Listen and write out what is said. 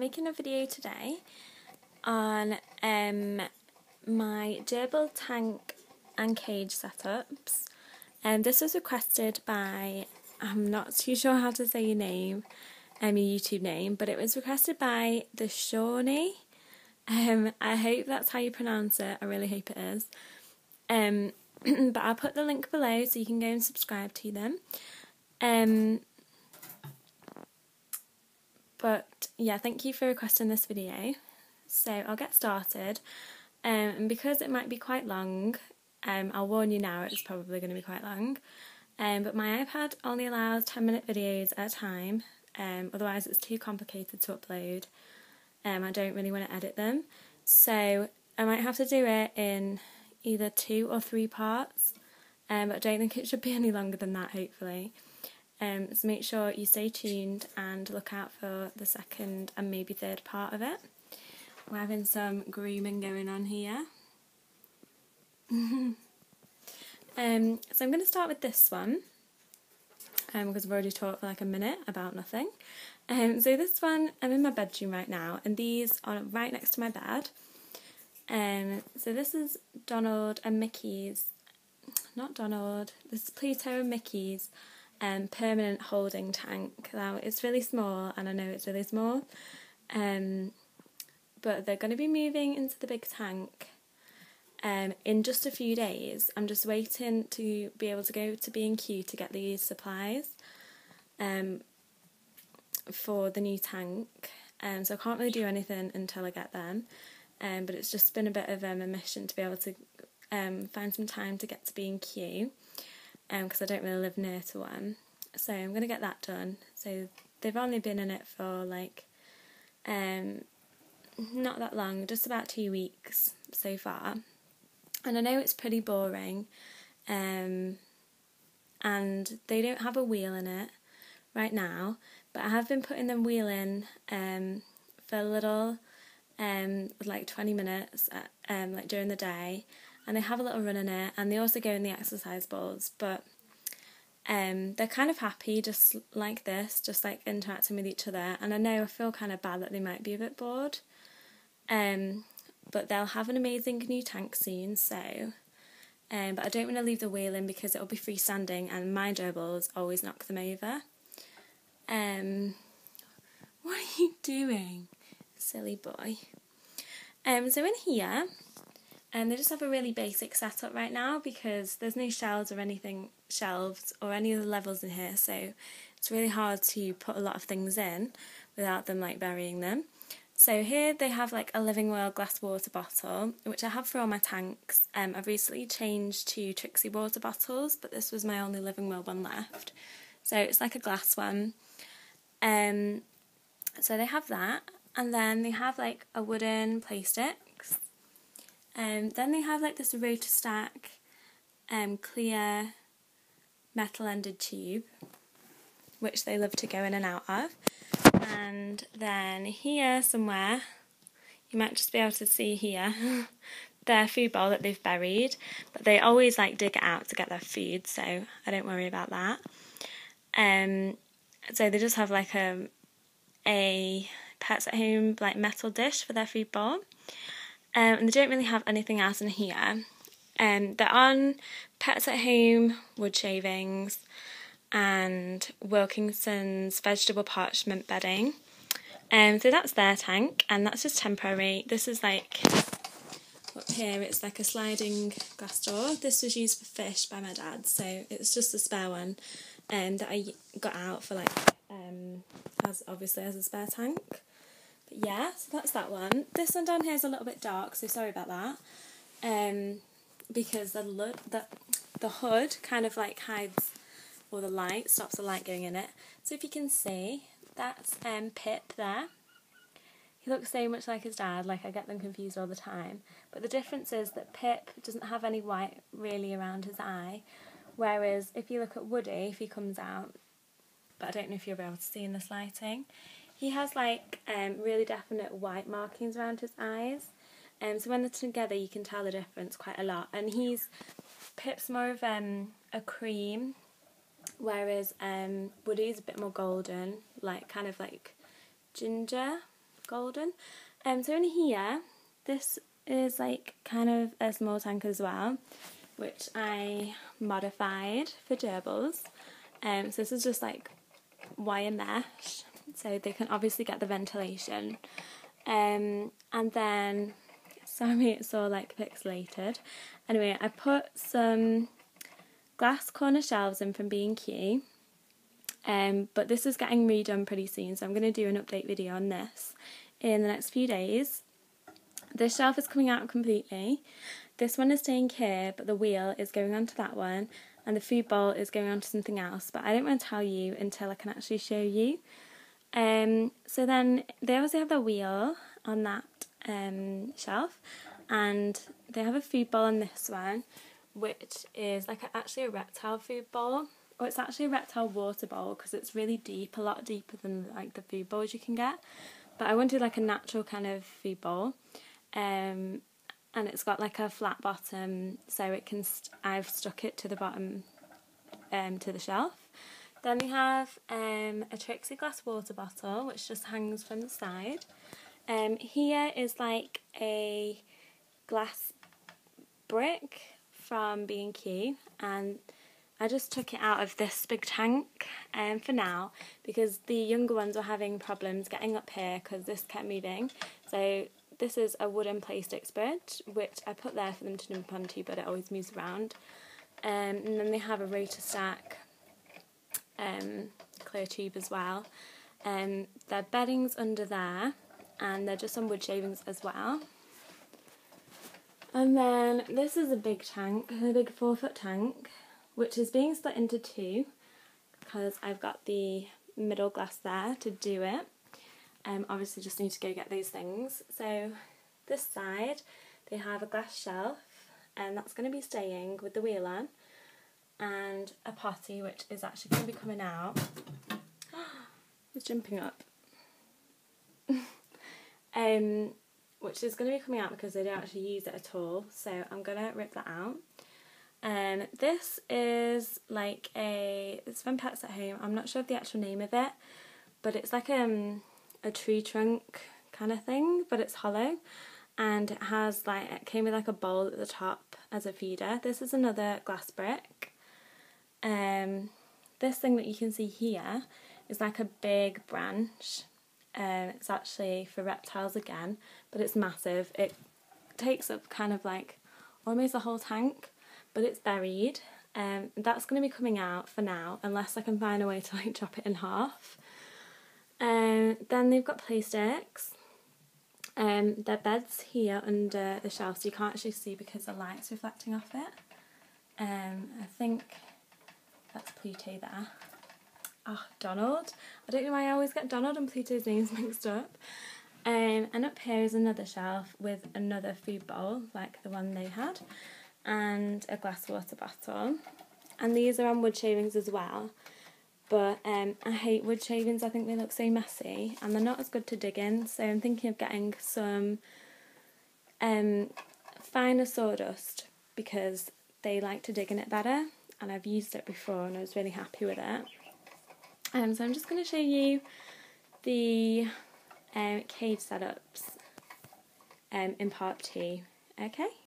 making a video today on my gerbil tank and cage setups. This was requested by, I'm not too sure how to say your name, your YouTube name, but it was requested by Theseaniee. I hope that's how you pronounce it. I really hope it is. But I'll put the link below so you can go and subscribe to them. But yeah, thank you for requesting this video. So I'll get started. And because it might be quite long, I'll warn you now, it's probably going to be quite long. But my iPad only allows 10-minute videos at a time. Otherwise it's too complicated to upload. I don't really want to edit them. So I might have to do it in either 2 or 3 parts. But I don't think it should be any longer than that, hopefully. So make sure you stay tuned and look out for the second and maybe third part of it. We're having some grooming going on here. So I'm going to start with this one, because I've already talked for like a minute about nothing. So this one, I'm in my bedroom right now, and these are right next to my bed. So this is Donald and Mickey's, not Donald, this is Pluto and Mickey's permanent holding tank. Now it's really small, and I know it's really small, but they're going to be moving into the big tank in just a few days. I'm just waiting to be able to go to B&Q to get these supplies for the new tank, so I can't really do anything until I get them, but it's just been a bit of a mission to be able to find some time to get to B&Q, because I don't really live near to one. So I'm going to get that done. So they've only been in it for like not that long, just about 2 weeks so far. And I know it's pretty boring, and they don't have a wheel in it right now, but I have been putting them wheel in for a little, like 20 minutes like during the day, and they have a little run in it, and they also go in the exercise balls, but they're kind of happy just like this, just like interacting with each other. And I know I feel kind of bad that they might be a bit bored, but they'll have an amazing new tank soon, so but I don't want to leave the wheel in because it'll be freestanding and my gerbils always knock them over. What are you doing, silly boy? So in here, they just have a really basic setup right now because there's no shelves or any other levels in here, so it's really hard to put a lot of things in without them like burying them. So here they have like a Living World glass water bottle, which I have for all my tanks. I've recently changed to Trixie water bottles, but this was my only Living World one left. So it's like a glass one. So they have that, and then they have like a wooden play sticks. Then they have like this rotor stack clear metal-ended tube, which they love to go in and out of. And then here somewhere, you might just be able to see here, their food bowl that they've buried, but they always like dig it out to get their food, so I don't worry about that. So they just have like a Pets at Home like metal dish for their food bowl. And they don't really have anything else in here. They're on Pets at Home wood shavings and Wilkinson's vegetable parchment bedding. So that's their tank, and that's just temporary. This is like, up here it's like a sliding glass door. This was used for fish by my dad, so it's just a spare one that I got out for like, as a spare tank. But yeah, so that's that one. This one down here is a little bit dark, so sorry about that. Because the hood kind of like hides all the light, stops the light going in it. So if you can see, that's Pip there. He looks so much like his dad, like I get them confused all the time. But the difference is that Pip doesn't have any white really around his eye, whereas if you look at Woody, if he comes out, but I don't know if you'll be able to see in this lighting, he has like really definite white markings around his eyes. So when they're together you can tell the difference quite a lot. And Pip's more of a cream, whereas Woody's a bit more golden, like kind of like ginger golden. So in here, this is like kind of a small tank as well, which I modified for gerbils. So this is just like wire mesh, so they can obviously get the ventilation. And then, sorry it's all like pixelated. Anyway, I put some glass corner shelves in from B&Q. But this is getting redone pretty soon, so I'm going to do an update video on this in the next few days. This shelf is coming out completely. This one is staying here, but the wheel is going onto that one, and the food bowl is going onto something else, but I don't want to tell you until I can actually show you. So then they obviously have the wheel on that shelf, and they have a food bowl on this one, which is like actually a reptile food bowl. Or it's actually a reptile water bowl because it's really deep, a lot deeper than like the food bowls you can get. But I wanted like a natural kind of food bowl, and it's got like a flat bottom, so it can. I've stuck it to the bottom, to the shelf. Then we have a Trixie glass water bottle, which just hangs from the side. Here is like a glass brick from B&Q, and I just took it out of this big tank for now because the younger ones were having problems getting up here because this kept moving. So this is a wooden play sticks bridge, which I put there for them to jump onto, but it always moves around. And then they have a rotor stack clear tube as well. Their bedding's under there, and they're just on wood shavings as well. And then this is a big tank, a big 4-foot tank, which is being split into two because I've got the middle glass there to do it. Obviously just need to go get those things. So this side they have a glass shelf, and that's going to be staying with the wheel on, and a potty which is actually going to be coming out. It's jumping up. Which is going to be coming out because they don't actually use it at all, so I'm going to rip that out. This is like it's from Pets at Home. I'm not sure of the actual name of it, but it's like a tree trunk kind of thing, but it's hollow, and it has like, it came with like a bowl at the top as a feeder. This is another glass brick. This thing that you can see here is like a big branch. It's actually for reptiles again, but it's massive. It takes up kind of like almost the whole tank, but it's buried. That's going to be coming out for now, unless I can find a way to like chop it in half. Then they've got play sticks. Their bed's here under the shelf, so you can't actually see because the light's reflecting off it. I think that's Pluto there. Oh, Donald. I don't know why I always get Donald and Pluto's names mixed up. And up here is another shelf with another food bowl, like the one they had, and a glass water bottle. And these are on wood shavings as well. But I hate wood shavings. I think they look so messy, and they're not as good to dig in. So I'm thinking of getting some finer sawdust because they like to dig in it better. And I've used it before, and I was really happy with it. So I'm just going to show you the cage setups in part 2. Okay.